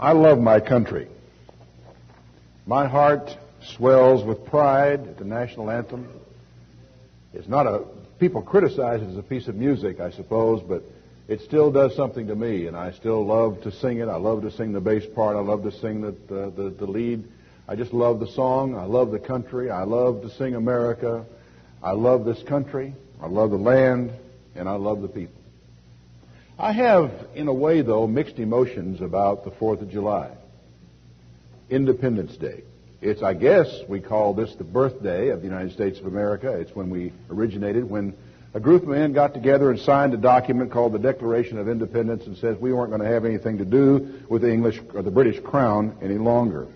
I love my country. My heart swells with pride at the national anthem. It's not people criticize it as a piece of music, I suppose, but it still does something to me, and I still love to sing it. I love to sing the bass part. I love to sing the lead. I just love the song. I love the country. I love to sing America. I love this country. I love the land, and I love the people. I have, in a way, though, mixed emotions about the 4th of July, Independence Day. It's, I guess, we call this the birthday of the United States of America. It's when we originated, when a group of men got together and signed a document called the Declaration of Independence and says we weren't going to have anything to do with the English or the British Crown any longer.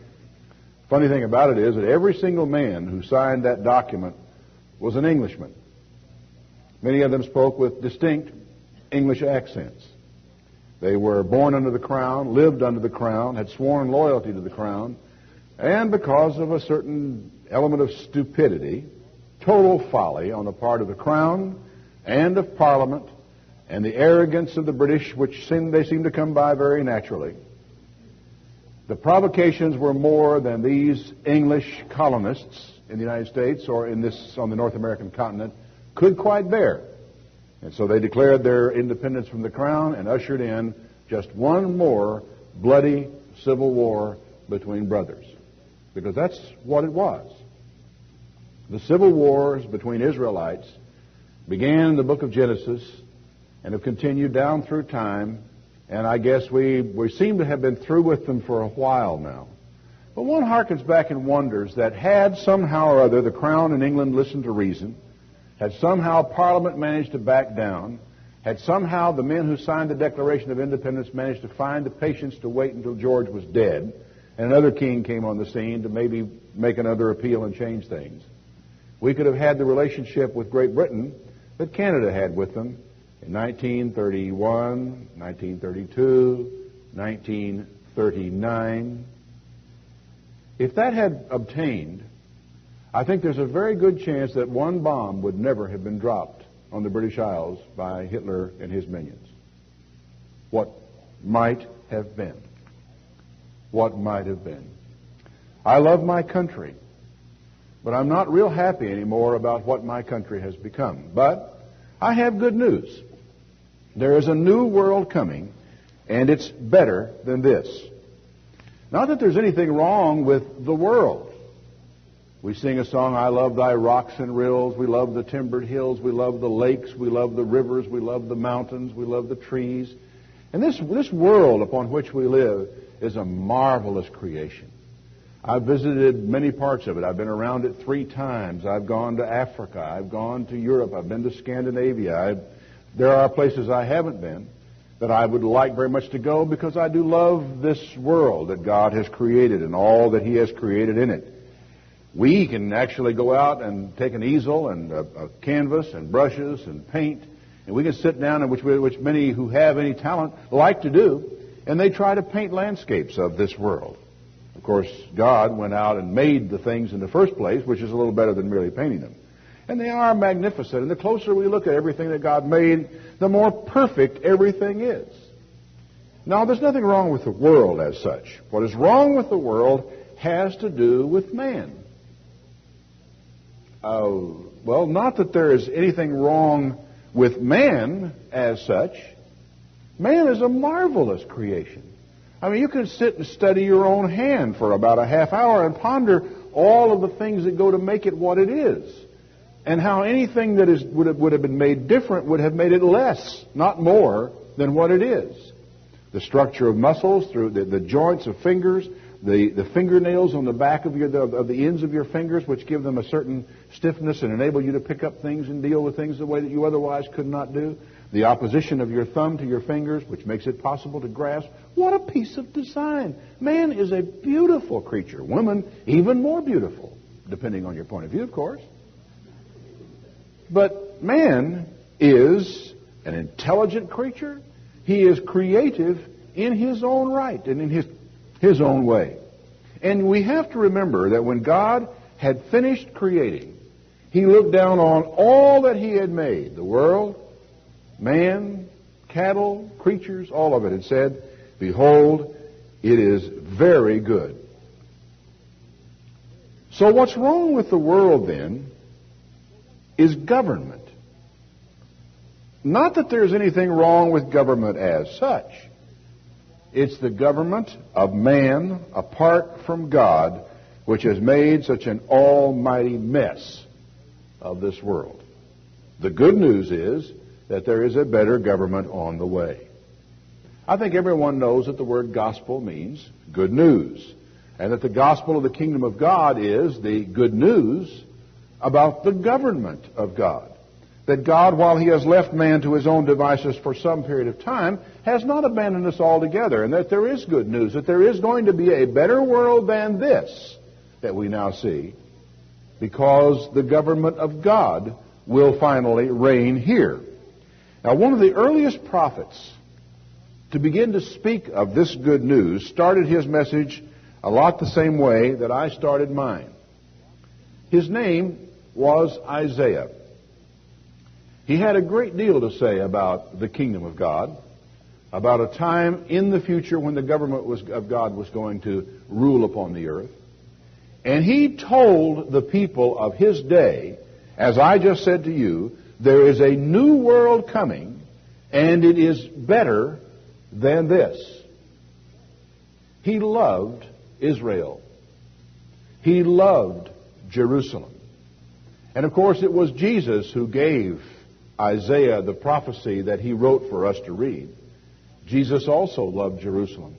Funny thing about it is that every single man who signed that document was an Englishman. Many of them spoke with distinct English accents. They were born under the Crown, lived under the Crown, had sworn loyalty to the Crown, and because of a certain element of stupidity, total folly on the part of the Crown and of Parliament, and the arrogance of the British, which they seem to come by very naturally, the provocations were more than these English colonists in the United States or on the North American continent could quite bear. And so they declared their independence from the Crown and ushered in just one more bloody civil war between brothers. Because that's what it was. The civil wars between Israelites began in the book of Genesis and have continued down through time, and I guess we seem to have been through with them for a while now. But one harkens back and wonders that had somehow or other the Crown in England listened to reason, had somehow Parliament managed to back down, had somehow the men who signed the Declaration of Independence managed to find the patience to wait until George was dead, and another king came on the scene to maybe make another appeal and change things, we could have had the relationship with Great Britain that Canada had with them in 1931, 1932, 1939. If that had obtained, I think there's a very good chance that one bomb would never have been dropped on the British Isles by Hitler and his minions. What might have been. What might have been. I love my country, but I'm not real happy anymore about what my country has become. But I have good news. There is a new world coming, and it's better than this. Not that there's anything wrong with the world. We sing a song, I love thy rocks and rills. We love the timbered hills. We love the lakes. We love the rivers. We love the mountains. We love the trees. And this world upon which we live is a marvelous creation. I've visited many parts of it. I've been around it 3 times. I've gone to Africa. I've gone to Europe. I've been to Scandinavia. There are places I haven't been that I would like very much to go because I do love this world that God has created and all that He has created in it. We can actually go out and take an easel and a canvas and brushes and paint, and we can sit down, and which many who have any talent like to do, and they try to paint landscapes of this world. Of course, God went out and made the things in the first place, which is a little better than merely painting them. And they are magnificent, and the closer we look at everything that God made, the more perfect everything is. Now, there's nothing wrong with the world as such. What is wrong with the world has to do with man. Well, not that there is anything wrong with man as such. Man is a marvelous creation. I mean, you can sit and study your own hand for about a half hour and ponder all of the things that go to make it what it is, and how anything that would have been made different would have made it less, not more, than what it is. The structure of muscles through the joints of fingers, the fingernails on the back of the ends of your fingers, which give them a certain stiffness and enable you to pick up things and deal with things the way that you otherwise could not do. The opposition of your thumb to your fingers, which makes it possible to grasp. What a piece of design. Man is a beautiful creature. Woman, even more beautiful, depending on your point of view, of course. But man is an intelligent creature. He is creative in his own right and in his own way. And we have to remember that when God had finished creating, He looked down on all that He had made, the world, man, cattle, creatures, all of it, and said, behold, It is very good. So what's wrong with the world then is government. Not that there's anything wrong with government as such. It's the government of man apart from God which has made such an almighty mess of this world. The good news is that there is a better government on the way. I think everyone knows that the word gospel means good news, and that the gospel of the kingdom of God is the good news about the government of God. That God, while He has left man to his own devices for some period of time, has not abandoned us altogether, and that there is good news, that there is going to be a better world than this that we now see, because the government of God will finally reign here. Now, one of the earliest prophets to begin to speak of this good news started his message a lot the same way that I started mine. His name was Isaiah. He had a great deal to say about the kingdom of God, about a time in the future when the government of God was going to rule upon the earth. And he told the people of his day, as I just said to you, there is a new world coming, and it is better than this. He loved Israel. He loved Jerusalem. And of course it was Jesus who gave Isaiah the prophecy that he wrote for us to read. Jesus also loved Jerusalem.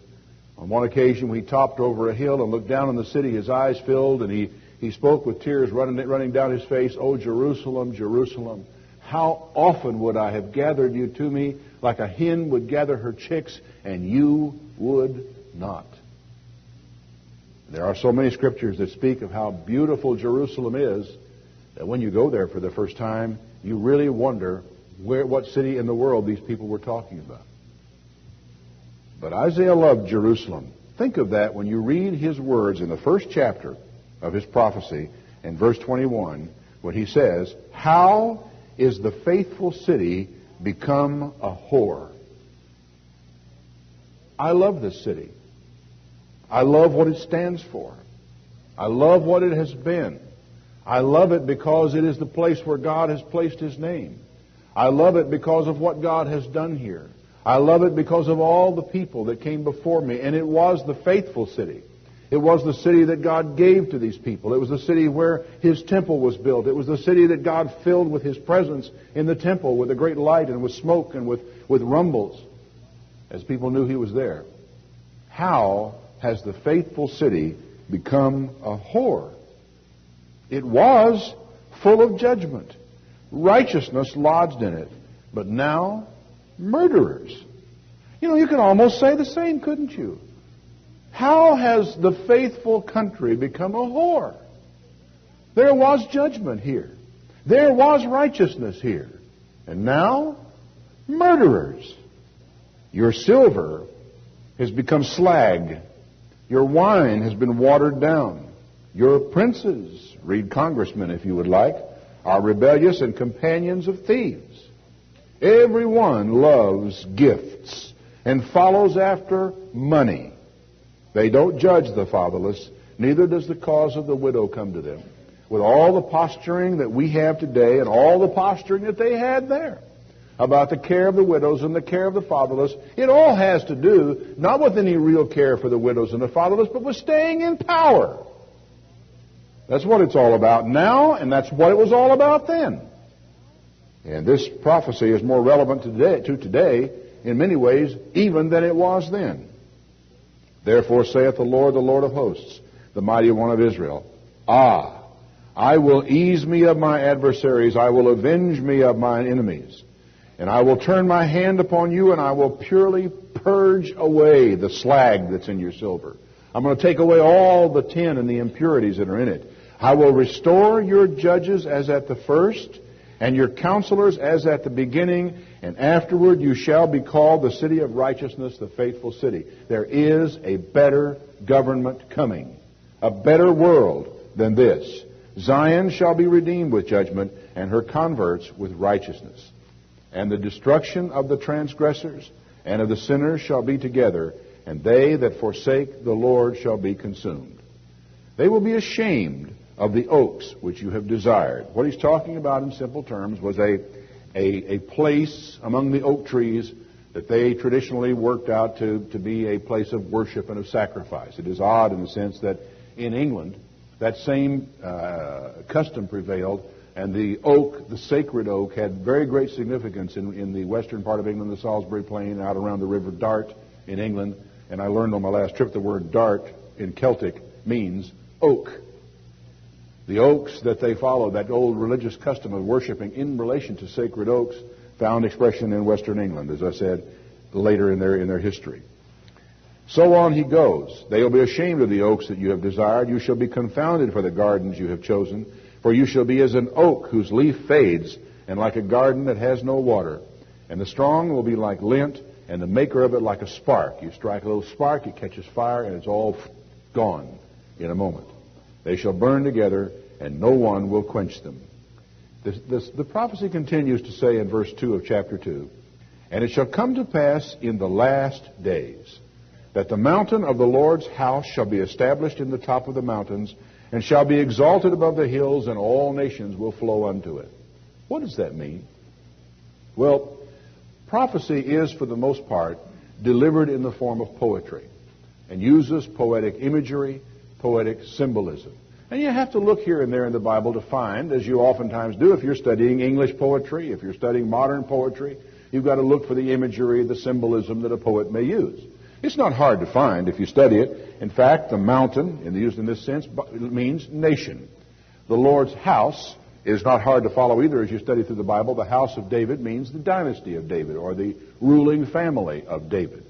On one occasion when he topped over a hill and looked down on the city, his eyes filled, and he spoke with tears running down his face, "Oh, Jerusalem, Jerusalem, how often would I have gathered you to me like a hen would gather her chicks, and you would not." There are so many scriptures that speak of how beautiful Jerusalem is that when you go there for the first time, you really wonder what city in the world these people were talking about. But Isaiah loved Jerusalem. Think of that when you read his words in the first chapter of his prophecy in verse 21, when he says, "How is the faithful city become a whore?" I love this city. I love what it stands for. I love what it has been. I love it because it is the place where God has placed His name. I love it because of what God has done here. I love it because of all the people that came before me. And it was the faithful city. It was the city that God gave to these people. It was the city where His temple was built. It was the city that God filled with His presence in the temple with a great light and with smoke and with rumbles as people knew He was there. How has the faithful city become a whore? It was full of judgment. Righteousness lodged in it. But now, murderers. You know, you could almost say the same, couldn't you? How has the faithful country become a whore? There was judgment here. There was righteousness here. And now, murderers. Your silver has become slag. Your wine has been watered down. Your princes, read congressmen if you would like, are rebellious and companions of thieves. Everyone loves gifts and follows after money. They don't judge the fatherless, neither does the cause of the widow come to them. With all the posturing that we have today and all the posturing that they had there about the care of the widows and the care of the fatherless, it all has to do not with any real care for the widows and the fatherless, but with staying in power. That's what it's all about now, and that's what it was all about then. And this prophecy is more relevant to today in many ways even than it was then. Therefore saith the Lord of hosts, the mighty one of Israel, I will ease me of my adversaries, I will avenge me of mine enemies, and I will turn my hand upon you, and I will purely purge away the slag that's in your silver. I'm going to take away all the tin and the impurities that are in it. I will restore your judges as at the first, and your counselors as at the beginning, and afterward you shall be called the city of righteousness, the faithful city. There is a better government coming, a better world than this. Zion shall be redeemed with judgment, and her converts with righteousness. And the destruction of the transgressors and of the sinners shall be together, and they that forsake the Lord shall be consumed. They will be ashamed of the oaks which you have desired. What he's talking about in simple terms was a place among the oak trees that they traditionally worked out to be a place of worship and of sacrifice. It is odd in the sense that in England, that same custom prevailed, and the oak, the sacred oak, had very great significance in the western part of England, the Salisbury Plain, out around the River Dart in England. And I learned on my last trip the word dart in Celtic means oak. The oaks that they followed, that old religious custom of worshiping in relation to sacred oaks, found expression in western England, as I said, later in their history. So on he goes. They will be ashamed of the oaks that you have desired. You shall be confounded for the gardens you have chosen. For you shall be as an oak whose leaf fades, and like a garden that has no water. And the strong will be like lint, and the maker of it like a spark. You strike a little spark, it catches fire, and it's all gone in a moment. They shall burn together, and no one will quench them. The prophecy continues to say in verse 2 of chapter 2, and it shall come to pass in the last days that the mountain of the Lord's house shall be established in the top of the mountains, and shall be exalted above the hills, and all nations will flow unto it. What does that mean? Well, prophecy is, for the most part, delivered in the form of poetry, and uses poetic imagery, poetic symbolism. And you have to look here and there in the Bible to find, as you oftentimes do if you're studying English poetry, if you're studying modern poetry, you've got to look for the imagery, the symbolism that a poet may use. It's not hard to find if you study it. In fact, the mountain, used in this sense, means nation. The Lord's house is not hard to follow either as you study through the Bible. The house of David means the dynasty of David, or the ruling family of David.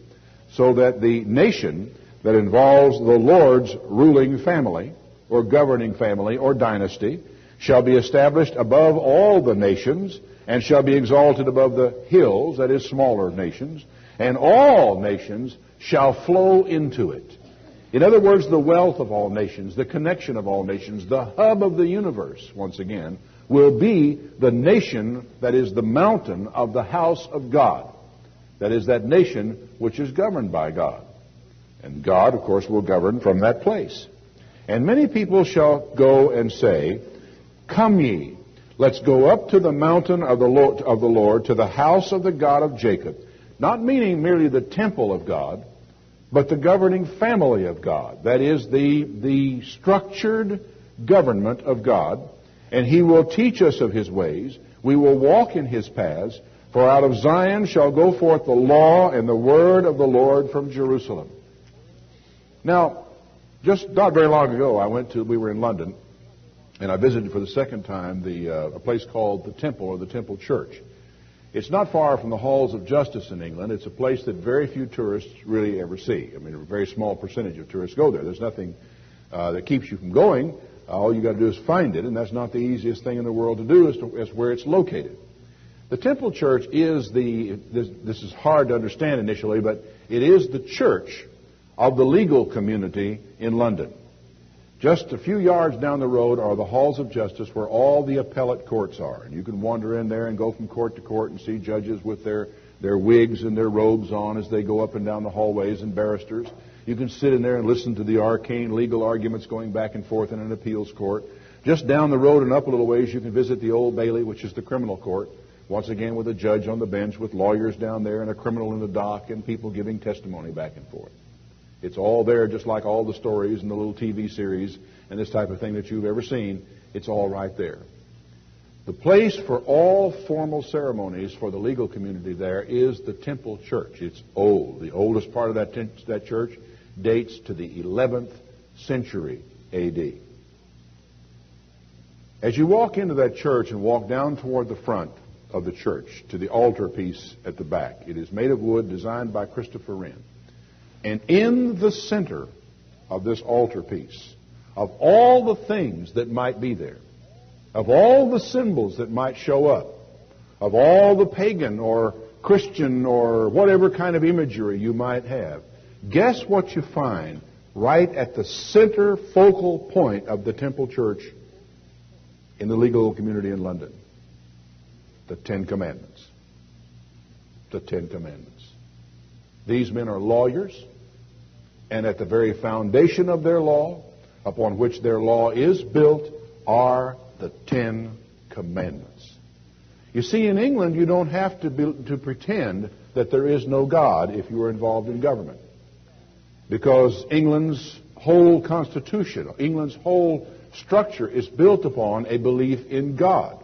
So that the nation that involves the Lord's ruling family, or governing family, or dynasty, shall be established above all the nations, and shall be exalted above the hills, that is, smaller nations, and all nations shall flow into it. In other words, the wealth of all nations, the connection of all nations, the hub of the universe, once again, will be the nation that is the mountain of the house of God. That is, that nation which is governed by God. And God, of course, will govern from that place. And many people shall go and say, come ye, let's go up to the mountain of the Lord, to the house of the God of Jacob. Not meaning merely the temple of God, but the governing family of God. That is, the structured government of God. And he will teach us of his ways. We will walk in his paths. For out of Zion shall go forth the law and the word of the Lord from Jerusalem. Now, just not very long ago, we were in London, and I visited for the second time a place called the Temple, or the Temple Church. It's not far from the halls of justice in England. It's a place that very few tourists really ever see. I mean, a very small percentage of tourists go there. There's nothing that keeps you from going. All you got to do is find it, and that's not the easiest thing in the world to do, is where it's located. The Temple Church is this is hard to understand initially, but it is the church of the legal community in London. Just a few yards down the road are the halls of justice where all the appellate courts are. And you can wander in there and go from court to court and see judges with their wigs and their robes on as they go up and down the hallways, and barristers. You can sit in there and listen to the arcane legal arguments going back and forth in an appeals court. Just down the road and up a little ways, you can visit the Old Bailey, which is the criminal court. Once again with a judge on the bench, with lawyers down there and a criminal in the dock and people giving testimony back and forth. It's all there, just like all the stories and the little TV series and this type of thing that you've ever seen. It's all right there. The place for all formal ceremonies for the legal community there is the Temple Church. It's old. The oldest part of that church dates to the 11th century A.D. As you walk into that church and walk down toward the front of the church to the altar piece at the back, it is made of wood, designed by Christopher Wren. And in the center of this altar piece, of all the things that might be there, of all the symbols that might show up, of all the pagan or Christian or whatever kind of imagery you might have, guess what you find right at the center focal point of the Temple Church in the legal community in London? The Ten Commandments. The Ten Commandments. These men are lawyers. And at the very foundation of their law, upon which their law is built, are the 10 Commandments. You see, in England, you don't have to pretend that there is no God if you are involved in government. Because England's whole constitution, England's whole structure is built upon a belief in God,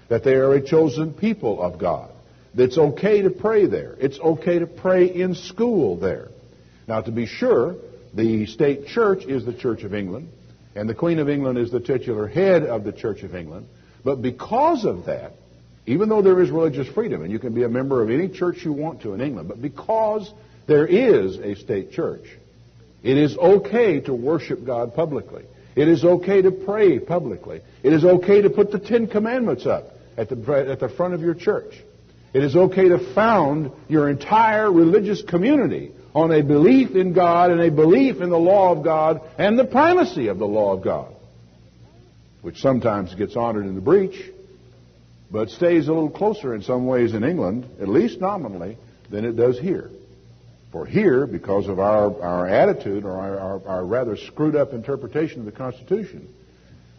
that they are a chosen people of God. That it's okay to pray there. It's okay to pray in school there. Now, to be sure, the state church is the Church of England, and the Queen of England is the titular head of the Church of England. But because of that, even though there is religious freedom, and you can be a member of any church you want to in England, but because there is a state church, it is okay to worship God publicly. It is okay to pray publicly. It is okay to put the 10 Commandments up at the front of your church. It is okay to found your entire religious community on a belief in God and a belief in the law of God and the primacy of the law of God, which sometimes gets honored in the breach, but stays a little closer in some ways in England, at least nominally, than it does here. For here, because of our attitude or our rather screwed up interpretation of the Constitution,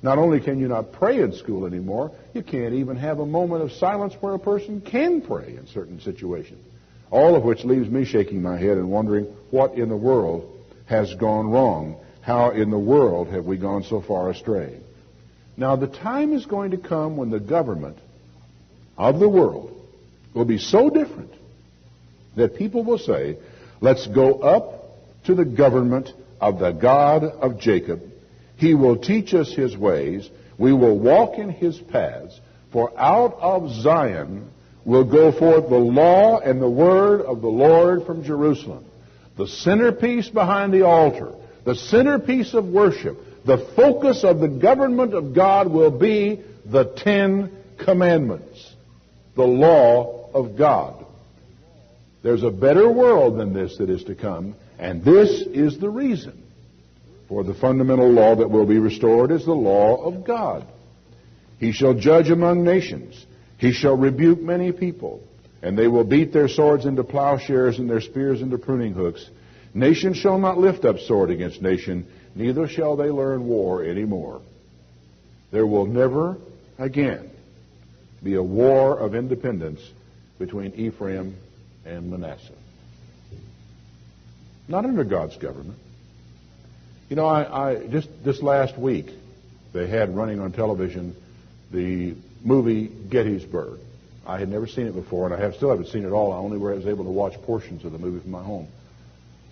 not only can you not pray in school anymore, you can't even have a moment of silence where a person can pray in certain situations. All of which leaves me shaking my head and wondering what in the world has gone wrong. How in the world have we gone so far astray? Now, the time is going to come when the government of the world will be so different that people will say, let's go up to the government of the God of Jacob. He will teach us his ways. We will walk in his paths. For out of Zion will go forth the law and the word of the Lord from Jerusalem. The centerpiece behind the altar, the centerpiece of worship, the focus of the government of God will be the 10 Commandments, the law of God. There's a better world than this that is to come, and this is the reason for the fundamental law that will be restored is the law of God. He shall judge among nations. He shall rebuke many people, and they will beat their swords into plowshares and their spears into pruning hooks. Nation shall not lift up sword against nation, neither shall they learn war anymore. There will never again be a war of independence between Ephraim and Manasseh. Not under God's government. You know, I just this last week, they had running on television the movie Gettysburg. I had never seen it before, and I still haven't seen it all. I only was able to watch portions of the movie from my home.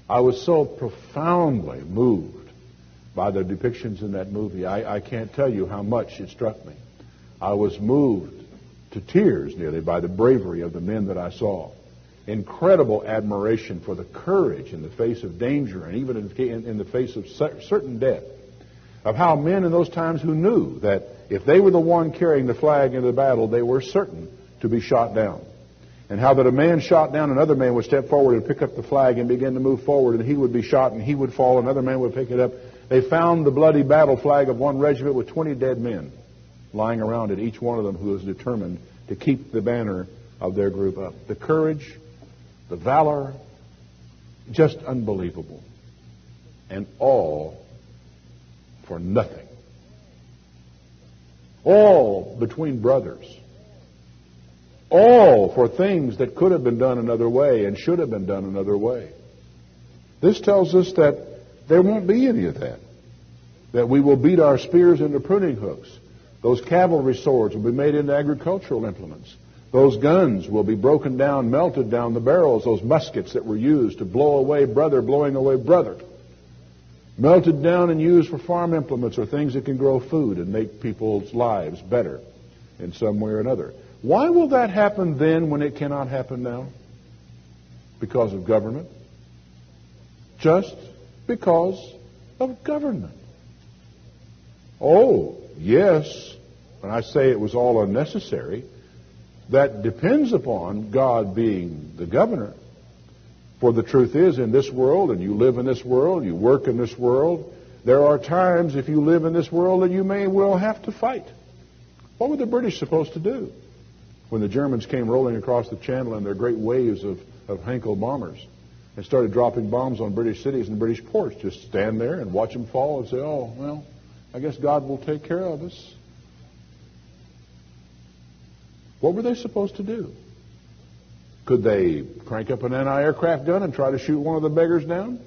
I was so profoundly moved by the depictions in that movie. I can't tell you how much it struck me. I was moved to tears nearly by the bravery of the men that I saw. Incredible admiration for the courage in the face of danger and even in the face of certain death. Of how men in those times who knew that if they were the one carrying the flag into the battle, they were certain to be shot down. And how that a man shot down, another man would step forward and pick up the flag and begin to move forward, and he would be shot and he would fall, another man would pick it up. They found the bloody battle flag of one regiment with 20 dead men lying around it, each one of them who was determined to keep the banner of their group up. The courage, the valor, just unbelievable. And all for nothing. All between brothers. All for things that could have been done another way and should have been done another way. This tells us that there won't be any of that. That we will beat our spears into pruning hooks. Those cavalry swords will be made into agricultural implements. Those guns will be broken down, melted down, the barrels, those muskets that were used to blow away brother, blowing away brother. Melted down and used for farm implements or things that can grow food and make people's lives better in some way or another. Why will that happen then when it cannot happen now? Because of government? Just because of government. Oh, yes, when I say it was all unnecessary, that depends upon God being the governor. For the truth is, in this world, and you live in this world, you work in this world, there are times if you live in this world that you may well have to fight. What were the British supposed to do when the Germans came rolling across the channel in their great waves of Heinkel bombers? and started dropping bombs on British cities and British ports. Just stand there and watch them fall and say, oh, well, I guess God will take care of us. What were they supposed to do? Could they crank up an anti-aircraft gun and try to shoot one of the beggars down?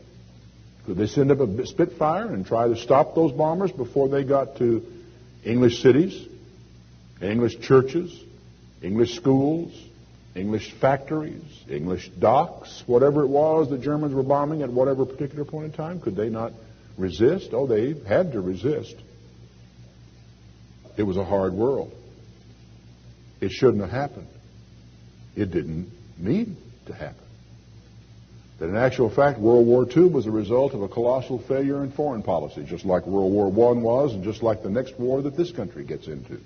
Could they send up a Spitfire and try to stop those bombers before they got to English cities, English churches, English schools, English factories, English docks, whatever it was the Germans were bombing at whatever particular point in time? Could they not resist? Oh, they had to resist. It was a hard world. It shouldn't have happened. It didn't need to happen. That in actual fact, World War II was a result of a colossal failure in foreign policy, just like World War I was, and just like the next war that this country gets into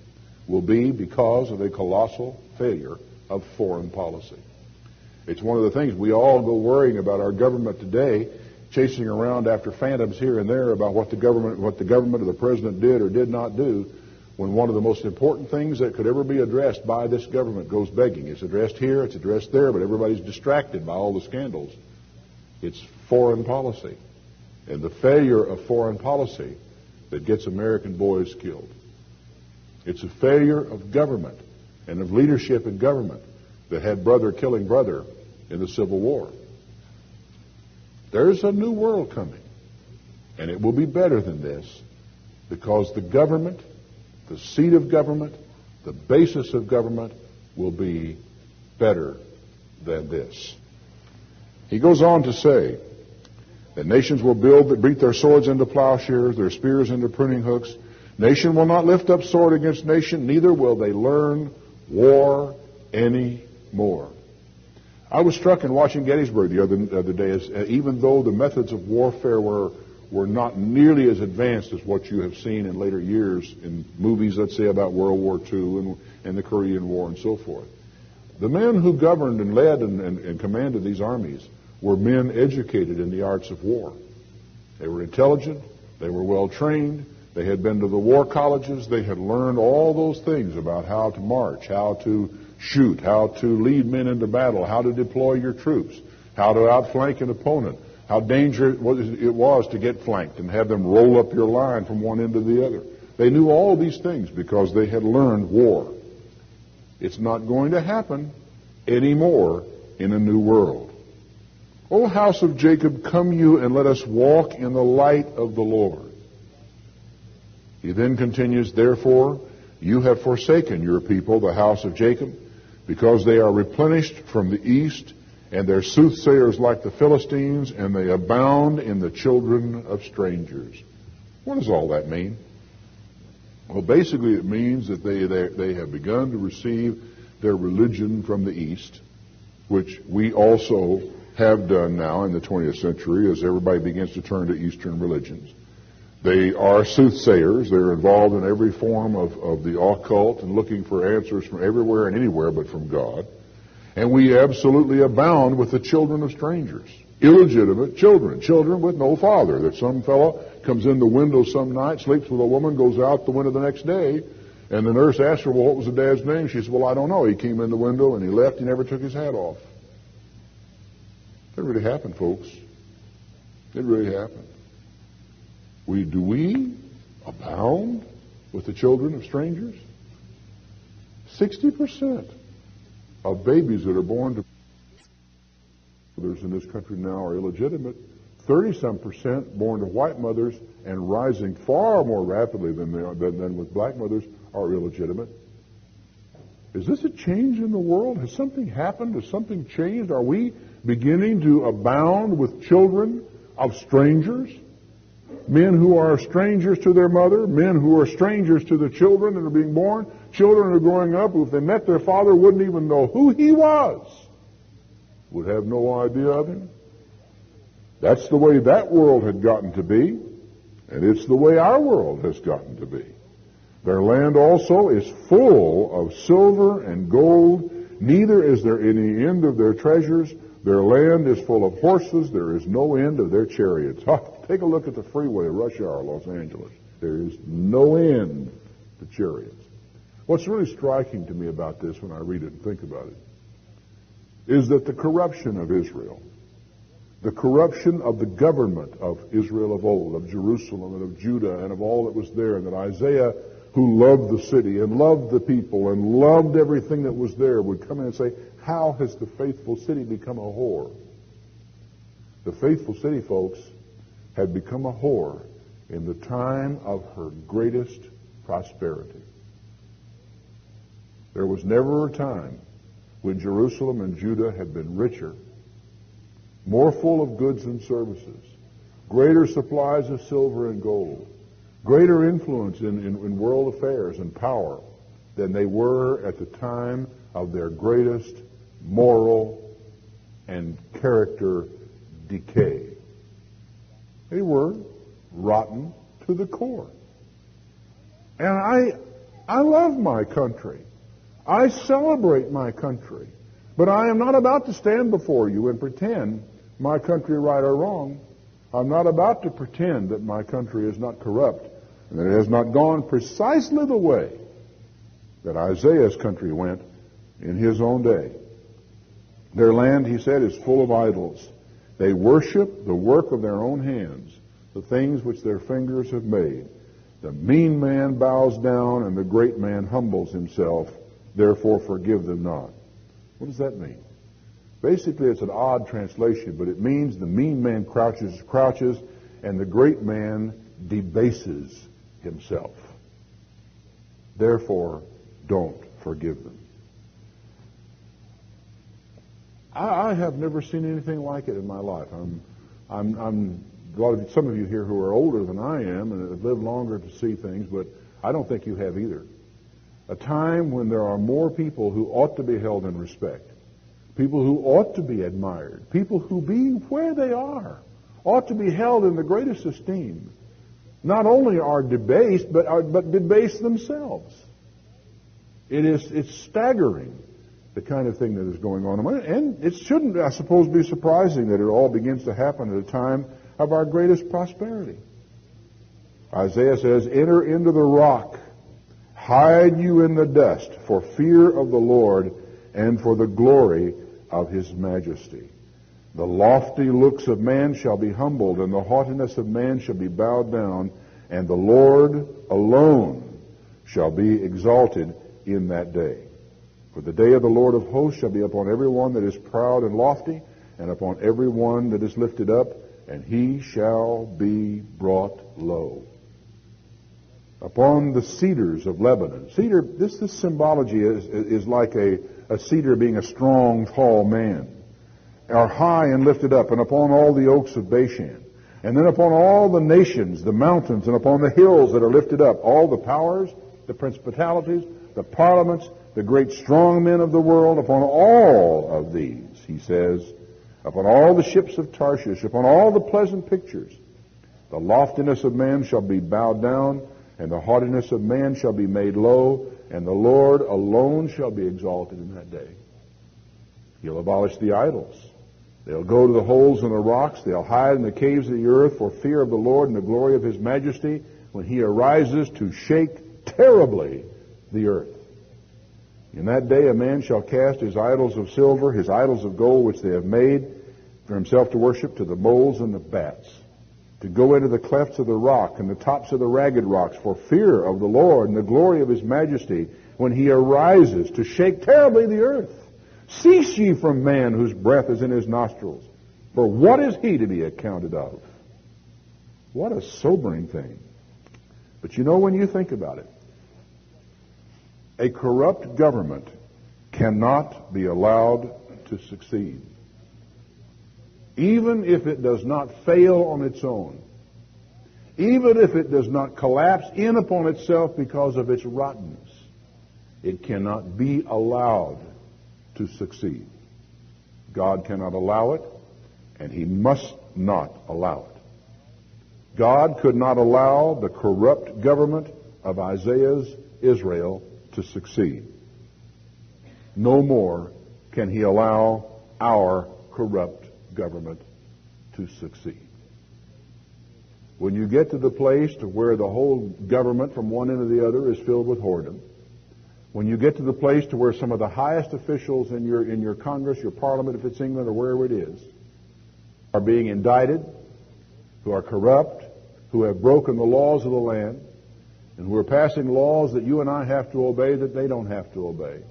will be because of a colossal failure of foreign policy. It's one of the things we all go worrying about our government today, chasing around after phantoms here and there about what the government or the president did or did not do, when one of the most important things that could ever be addressed by this government goes begging. It's addressed here, it's addressed there, but everybody's distracted by all the scandals. It's foreign policy, and the failure of foreign policy that gets American boys killed. It's a failure of government and of leadership in government that had brother killing brother in the Civil War. There's a new world coming, and it will be better than this, because the government, the seat of government, the basis of government will be better than this. He goes on to say that nations will beat their swords into plowshares, their spears into pruning hooks. Nation will not lift up sword against nation, neither will they learn war any more. I was struck in watching Gettysburg the other day, as even though the methods of warfare were not nearly as advanced as what you have seen in later years in movies, let's say, about World War II and the Korean War and so forth. The men who governed and led and commanded these armies were men educated in the arts of war. They were intelligent, they were well trained, they had been to the war colleges, they had learned all those things about how to march, how to shoot, how to lead men into battle, how to deploy your troops, how to outflank an opponent, how dangerous it was to get flanked and have them roll up your line from one end to the other. They knew all these things because they had learned war. It's not going to happen anymore in a new world. O house of Jacob, come you and let us walk in the light of the Lord. He then continues, therefore, you have forsaken your people, the house of Jacob, because they are replenished from the east, and their soothsayers like the Philistines, and they abound in the children of strangers. What does all that mean? Well, basically it means that they have begun to receive their religion from the east, which we also have done now in the 20th century as everybody begins to turn to Eastern religions. They are soothsayers. They're involved in every form of the occult and looking for answers from everywhere and anywhere but from God. And we absolutely abound with the children of strangers. Illegitimate children. Children with no father. That some fellow comes in the window some night, sleeps with a woman, goes out the window the next day, and the nurse asks her, well, what was the dad's name? She said, well, I don't know. He came in the window and he left. He never took his hat off. That really happened, folks. It really happened. Do we abound with the children of strangers? 60% of babies that are born to mothers in this country now are illegitimate. 30-some% born to white mothers and rising far more rapidly than with black mothers are illegitimate. Is this a change in the world? Has something happened? Has something changed? Are we beginning to abound with children of strangers? Men who are strangers to their mother, men who are strangers to the children that are being born, children who are growing up who, if they met their father, wouldn't even know who he was, would have no idea of him. That's the way that world had gotten to be, and it's the way our world has gotten to be. Their land also is full of silver and gold, neither is there any end of their treasures. Their land is full of horses, there is no end of their chariots. Take a look at the freeway of rush hour, Los Angeles. There is no end to chariots. What's really striking to me about this when I read it and think about it is that the corruption of Israel, the corruption of the government of Israel of old, of Jerusalem and of Judah and of all that was there, and that Isaiah, who loved the city and loved the people and loved everything that was there, would come in and say, how has the faithful city become a whore? The faithful city, folks, had become a whore in the time of her greatest prosperity. There was never a time when Jerusalem and Judah had been richer, more full of goods and services, greater supplies of silver and gold, greater influence in world affairs and power than they were at the time of their greatest moral and character decay. They were rotten to the core. And I love my country. I celebrate my country. But I am not about to stand before you and pretend my country right or wrong. I'm not about to pretend that my country is not corrupt and that it has not gone precisely the way that Isaiah's country went in his own day. Their land, he said, is full of idols. They worship the work of their own hands, the things which their fingers have made. The mean man bows down and the great man humbles himself. Therefore forgive them not. What does that mean? Basically, it's an odd translation, but it means the mean man crouches, and the great man debases himself. Therefore, don't forgive them. I have never seen anything like it in my life. Some of you here who are older than I am and have lived longer to see things, but I don't think you have either. A time when there are more people who ought to be held in respect, people who ought to be admired, people who, being where they are, ought to be held in the greatest esteem, not only are debased, but debase themselves. It's staggering, the kind of thing that is going on. And it shouldn't, I suppose, be surprising that it all begins to happen at a time of our greatest prosperity. Isaiah says, enter into the rock, hide you in the dust, for fear of the Lord and for the glory of his majesty. The lofty looks of man shall be humbled, and the haughtiness of man shall be bowed down, and the Lord alone shall be exalted in that day. For the day of the Lord of hosts shall be upon every one that is proud and lofty, and upon every one that is lifted up, and he shall be brought low. Upon the cedars of Lebanon. Cedar, this symbology is like a cedar being a strong, tall man, are high and lifted up, and upon all the oaks of Bashan. And then upon all the nations, the mountains, and upon the hills that are lifted up, all the powers, the principalities, the parliaments, the great strong men of the world, upon all of these, he says, upon all the ships of Tarshish, upon all the pleasant pictures, the loftiness of man shall be bowed down, and the haughtiness of man shall be made low, and the Lord alone shall be exalted in that day. He'll abolish the idols. They'll go to the holes in the rocks. They'll hide in the caves of the earth for fear of the Lord and the glory of his majesty when he arises to shake terribly the earth. In that day a man shall cast his idols of silver, his idols of gold, which they have made for himself to worship, to the moles and the bats, to go into the clefts of the rock and the tops of the ragged rocks for fear of the Lord and the glory of his majesty when he arises to shake terribly the earth. Cease ye from man whose breath is in his nostrils, for what is he to be accounted of? What a sobering thing. But you know, when you think about it, a corrupt government cannot be allowed to succeed. Even if it does not fail on its own, even if it does not collapse in upon itself because of its rottenness, it cannot be allowed to succeed. God cannot allow it, and he must not allow it. God could not allow the corrupt government of Isaiah's Israel to succeed. No more can he allow our corrupt government to succeed. When you get to the place to where the whole government from one end to the other is filled with whoredom, when you get to the place to where some of the highest officials in your Congress, your Parliament, if it's England or wherever it is, are being indicted, who are corrupt, who have broken the laws of the land, and who are passing laws that you and I have to obey that they don't have to obey.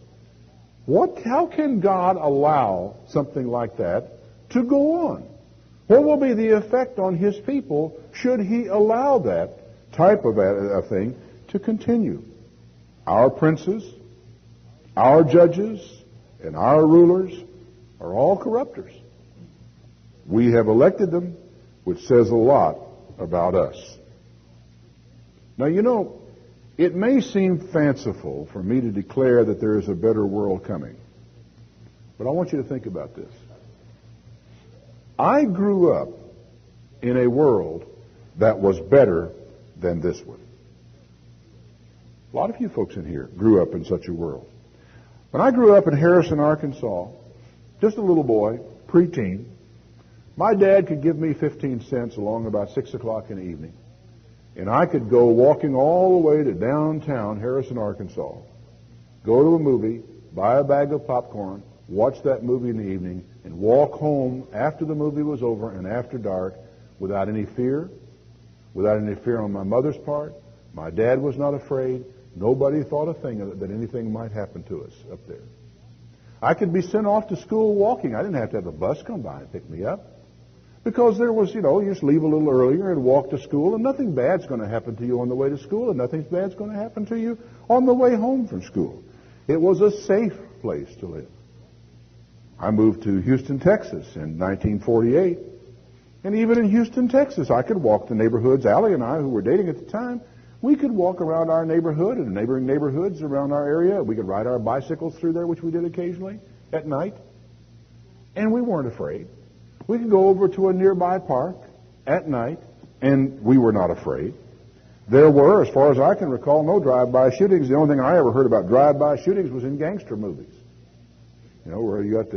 How can God allow something like that to go on? What will be the effect on His people should He allow that type of a thing to continue? Our princes, our judges, and our rulers are all corrupters. We have elected them, which says a lot about us. Now, you know, it may seem fanciful for me to declare that there is a better world coming, but I want you to think about this. I grew up in a world that was better than this one. A lot of you folks in here grew up in such a world. When I grew up in Harrison, Arkansas, just a little boy, preteen, my dad could give me 15 cents along about 6 o'clock in the evening, and I could go walking all the way to downtown Harrison, Arkansas, go to a movie, buy a bag of popcorn, watch that movie in the evening, and walk home after the movie was over and after dark without any fear on my mother's part. My dad was not afraid. Nobody thought a thing of it, that anything might happen to us up there. I could be sent off to school walking. I didn't have to have a bus come by and pick me up. Because there was, you just leave a little earlier and walk to school, and nothing bad's going to happen to you on the way to school, and nothing bad's going to happen to you on the way home from school. It was a safe place to live. I moved to Houston, Texas in 1948. And even in Houston, Texas, I could walk the neighborhoods. Allie and I, who were dating at the time, we could walk around our neighborhood and neighboring neighborhoods around our area. We could ride our bicycles through there, which we did occasionally at night. And we weren't afraid. We could go over to a nearby park at night, and we were not afraid. There were, as far as I can recall, no drive-by shootings. The only thing I ever heard about drive-by shootings was in gangster movies. Where you got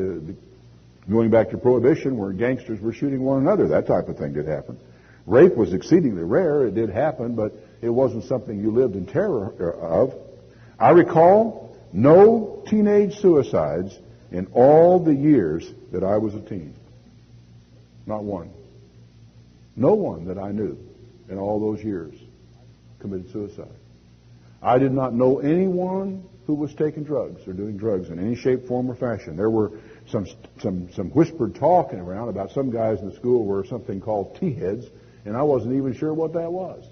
going back to Prohibition, where gangsters were shooting one another. That type of thing did happen. Rape was exceedingly rare. It did happen, but it wasn't something you lived in terror of. I recall no teenage suicides in all the years that I was a teen. Not one. No one that I knew in all those years committed suicide. I did not know anyone who was taking drugs or doing drugs in any shape, form, or fashion. There were some whispered talking around about some guys in the school were something called T-heads, and I wasn't even sure what that was.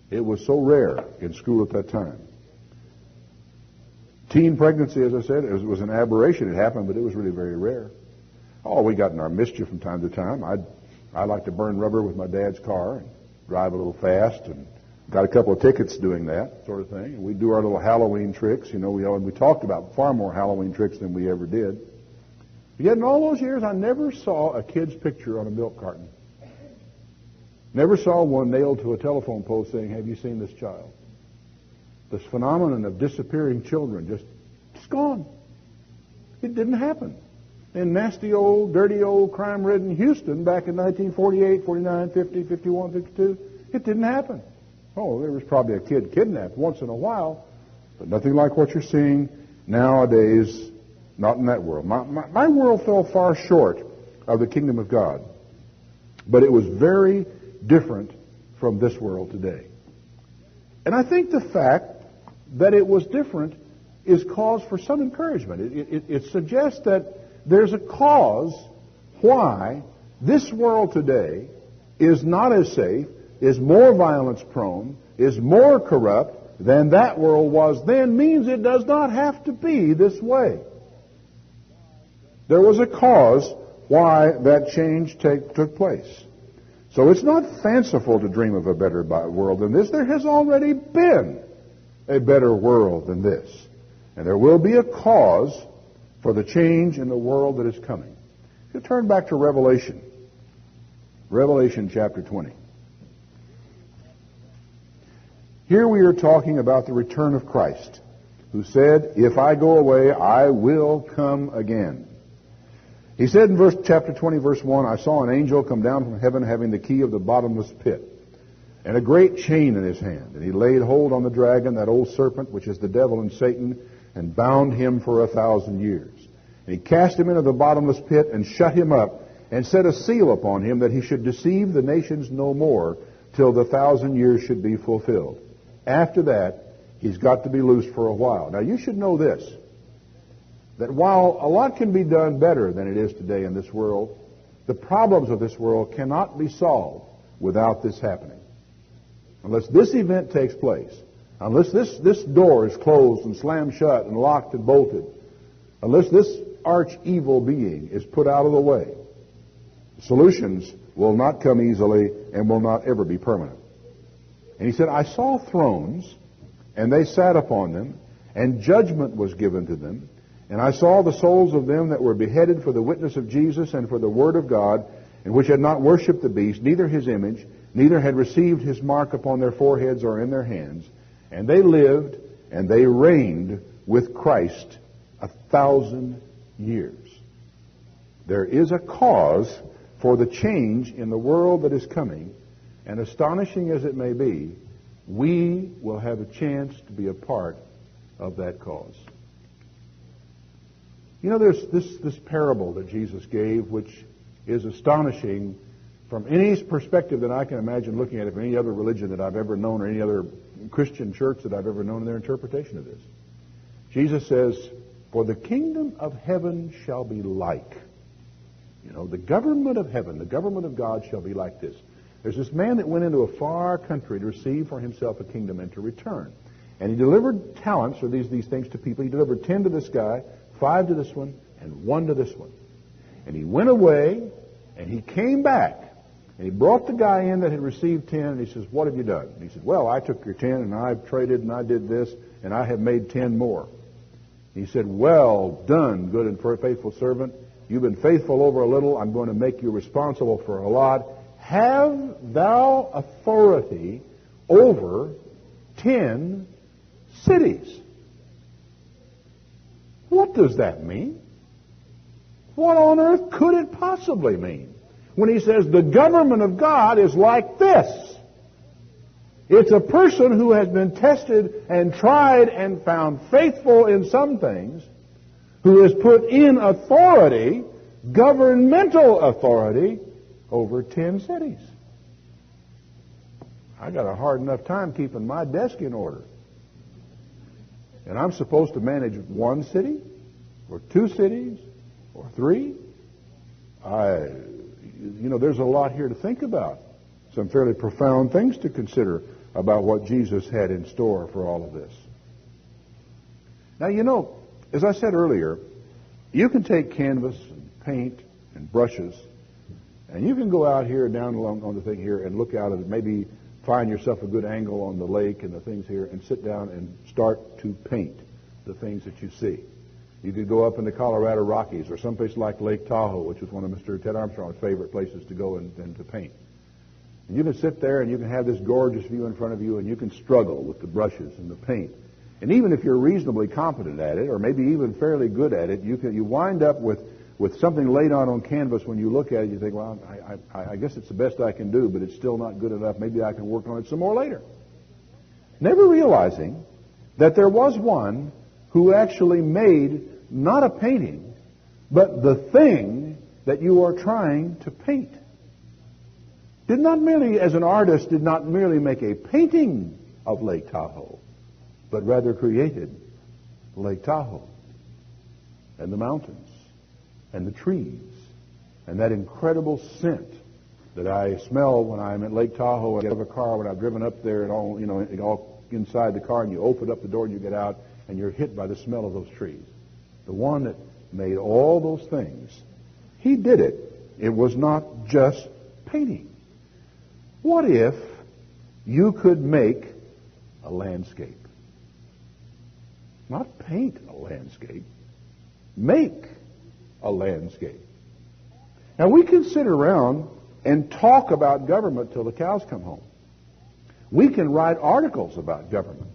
It was so rare in school at that time. Teen pregnancy, as I said, it was an aberration. It happened, but it was really very rare. Oh, we got in our mischief from time to time. I like to burn rubber with my dad's car and drive a little fast, and got a couple of tickets doing that sort of thing. And we do our little Halloween tricks. We talked about far more Halloween tricks than we ever did. But yet in all those years, I never saw a kid's picture on a milk carton. Never saw one nailed to a telephone pole saying, "Have you seen this child?" This phenomenon of disappearing children just gone. It didn't happen. In nasty old, dirty old, crime-ridden Houston back in 1948, 49, 50, 51, 52, it didn't happen. Oh, there was probably a kid kidnapped once in a while, but nothing like what you're seeing nowadays, not in that world. My world fell far short of the kingdom of God, but it was very different from this world today. And I think the fact that it was different is cause for some encouragement. It suggests that there's a cause why this world today is not as safe, is more violence prone, is more corrupt than that world was then, means it does not have to be this way. There was a cause why that change took place. So it's not fanciful to dream of a better world than this. There has already been a better world than this. And there will be a cause for the change in the world that is coming. If you turn back to Revelation chapter 20. Here we are talking about the return of Christ, who said, "If I go away, I will come again." He said in chapter 20, verse 1, "I saw an angel come down from heaven having the key of the bottomless pit, and a great chain in his hand. And he laid hold on the dragon, that old serpent, which is the devil and Satan, and bound him for 1,000 years. And he cast him into the bottomless pit and shut him up and set a seal upon him that he should deceive the nations no more till the 1,000 years should be fulfilled. After that, he's got to be loosed for a while. Now you should know this, that while a lot can be done better than it is today in this world, the problems of this world cannot be solved without this happening. Unless this event takes place, unless this door is closed and slammed shut and locked and bolted, unless this arch evil being is put out of the way, solutions will not come easily and will not ever be permanent. And he said, I saw thrones, and they sat upon them, and judgment was given to them. And I saw the souls of them that were beheaded for the witness of Jesus and for the word of God, and which had not worshipped the beast, neither his image, neither had received his mark upon their foreheads or in their hands. And they lived, and they reigned with Christ 1,000 years. There is a cause for the change in the world that is coming, and astonishing as it may be, we will have a chance to be a part of that cause. You know, there's this parable that Jesus gave, which is astonishing from any perspective that I can imagine looking at it, from any other religion that I've ever known or any other Christian church that I've ever known in their interpretation of this. Jesus says, for the kingdom of heaven shall be like. You know, the government of heaven, the government of God shall be like this. There's this man that went into a far country to receive for himself a kingdom and to return. And he delivered talents, or these things, to people. He delivered 10 to this guy, 5 to this one, and 1 to this one. And he went away, and he came back. And he brought the guy in that had received 10, and he says, what have you done? And he said, well, I took your 10, and I've traded, and I did this, and I have made 10 more. He said, well done, good and faithful servant. You've been faithful over a little. I'm going to make you responsible for a lot. Have thou authority over 10 cities. What does that mean? What on earth could it possibly mean when he says the government of God is like this? It's a person who has been tested and tried and found faithful in some things, who is put in authority, governmental authority, over 10 cities. I got a hard enough time keeping my desk in order. And I'm supposed to manage 1 city, or 2 cities, or 3. There's a lot here to think about. Some fairly profound things to consider about what Jesus had in store for all of this. Now, as I said earlier, you can take canvas and paint and brushes, and you can go out here, down along on the thing here, and look out at it, maybe find yourself a good angle on the lake and the things here, and sit down and start to paint the things that you see. You could go up in the Colorado Rockies or someplace like Lake Tahoe, which is one of Mr. Ted Armstrong's favorite places to go and to paint. And you can sit there and you can have this gorgeous view in front of you, and you can struggle with the brushes and the paint. And even if you're reasonably competent at it, or maybe even fairly good at it, you wind up with something laid on canvas. When you look at it, you think, well, I guess it's the best I can do, but it's still not good enough. Maybe I can work on it some more later. Never realizing that there was one who actually made not a painting, but the thing that you are trying to paint. Did not merely, as an artist, did not merely make a painting of Lake Tahoe, but rather created Lake Tahoe and the mountains and the trees and that incredible scent that I smell when I'm at Lake Tahoe. I get out of a car when I've driven up there, and all inside the car, and you open up the door and you get out, and you're hit by the smell of those trees. The one that made all those things, he did it. It was not just painting. What if you could make a landscape? Not paint a landscape. Make a landscape. Now, we can sit around and talk about government till the cows come home. We can write articles about government.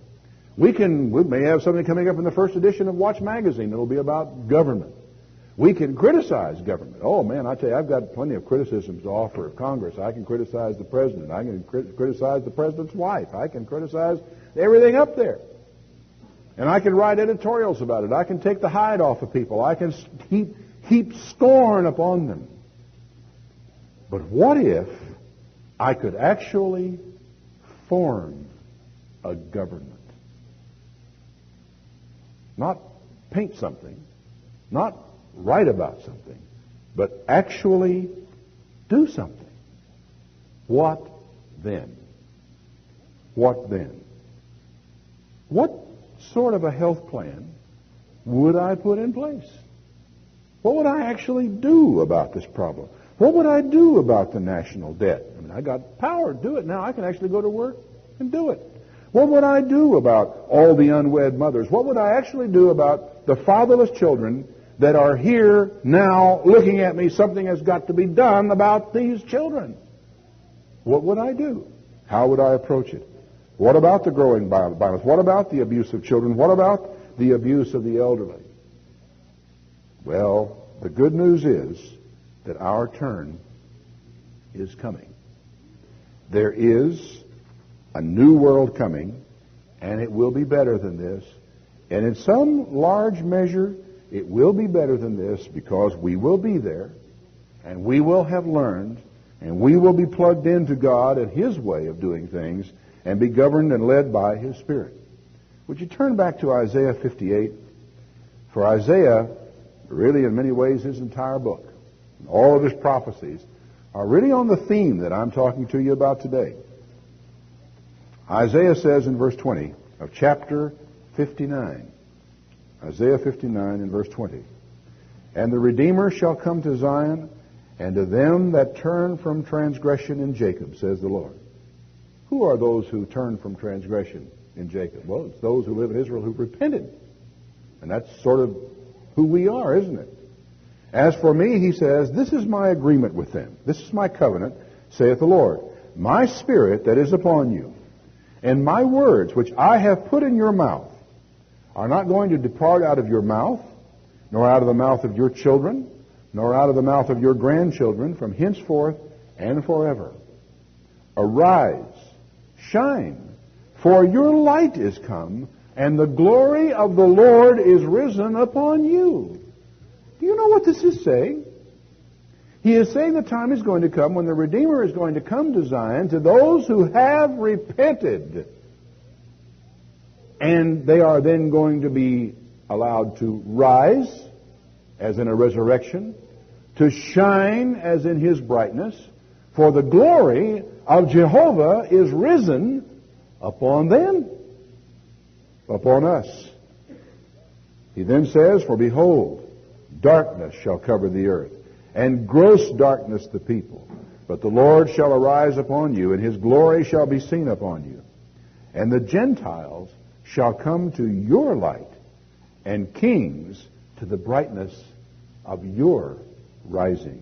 We may have something coming up in the first edition of Watch Magazine that'll be about government. We can criticize government. Oh, man, I tell you, I've got plenty of criticisms to offer of Congress. I can criticize the president. I can criticize the president's wife. I can criticize everything up there. And I can write editorials about it. I can take the hide off of people. I can heap scorn upon them. But what if I could actually form a government? Not paint something, not write about something, but actually do something. What then? What then? What sort of a health plan would I put in place? What would I actually do about this problem? What would I do about the national debt? I mean, I got power to do it now. I can actually go to work and do it. What would I do about all the unwed mothers? What would I actually do about the fatherless children that are here now looking at me? Something has got to be done about these children. What would I do? How would I approach it? What about the growing violence? What about the abuse of children? What about the abuse of the elderly? Well, the good news is that our turn is coming. There is a new world coming, and it will be better than this. And in some large measure, it will be better than this because we will be there, and we will have learned, and we will be plugged into God and His way of doing things, and be governed and led by His Spirit. Would you turn back to Isaiah 58? For Isaiah, really in many ways, his entire book, all of his prophecies, are really on the theme that I'm talking to you about today. Isaiah says in verse 20 of chapter 59, Isaiah 59 and verse 20, "And the Redeemer shall come to Zion, and to them that turn from transgression in Jacob, says the Lord." Who are those who turn from transgression in Jacob? Well, it's those who live in Israel who've repented. And that's sort of who we are, isn't it? "As for me," he says, "this is my agreement with them. This is my covenant, saith the Lord. My spirit that is upon you, and my words which I have put in your mouth, are not going to depart out of your mouth, nor out of the mouth of your children, nor out of the mouth of your grandchildren, from henceforth and forever. Arise, shine, for your light is come, and the glory of the Lord is risen upon you." Do you know what this is saying? He is saying the time is going to come when the Redeemer is going to come to Zion to those who have repented. And they are then going to be allowed to rise, as in a resurrection, to shine as in His brightness, for the glory of Jehovah is risen upon them, upon us. He then says, "For behold, darkness shall cover the earth, and gross darkness the people. But the Lord shall arise upon you, and His glory shall be seen upon you. And the Gentiles shall come to your light, and kings to the brightness of your rising.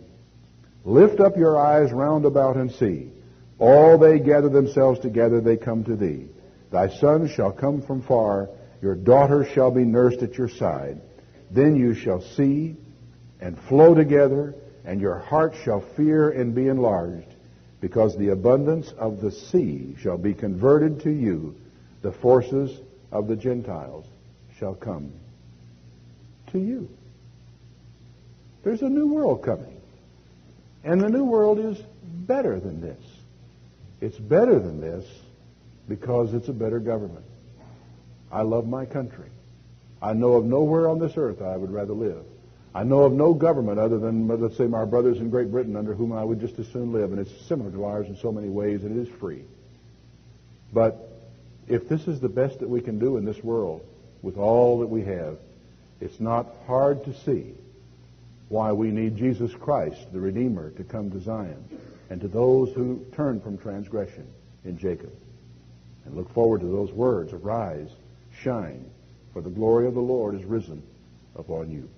Lift up your eyes round about and see. All they gather themselves together, they come to thee. Thy sons shall come from far, your daughters shall be nursed at your side. Then you shall see and flow together, and your heart shall fear and be enlarged, because the abundance of the sea shall be converted to you. The forces of the Gentiles shall come to you." There's a new world coming. And the new world is better than this. It's better than this because it's a better government. I love my country. I know of nowhere on this earth I would rather live. I know of no government other than, let's say, my brothers in Great Britain, under whom I would just as soon live, and it's similar to ours in so many ways, and it is free. But if this is the best that we can do in this world, with all that we have, it's not hard to see why we need Jesus Christ, the Redeemer, to come to Zion, and to those who turn from transgression in Jacob. And look forward to those words, "Arise, shine, for the glory of the Lord is risen upon you."